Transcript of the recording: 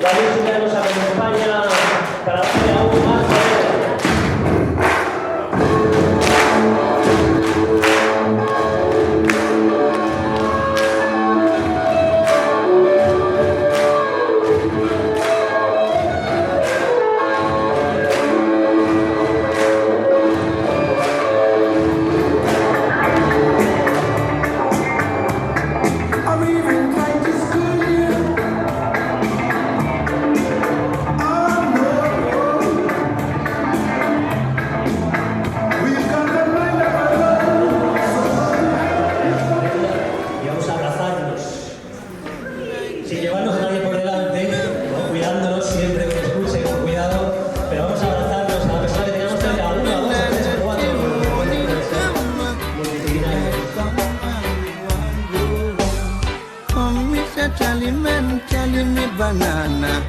La música nos acompaña para hacer aún más poder. Sin llevarnos a nadie por delante, ¿no? Cuidándonos siempre, que escuche con cuidado, pero vamos a abrazarnos a la persona que tengamos cerca, uno, dos, tres, cuatro, multitudinarios. Banana.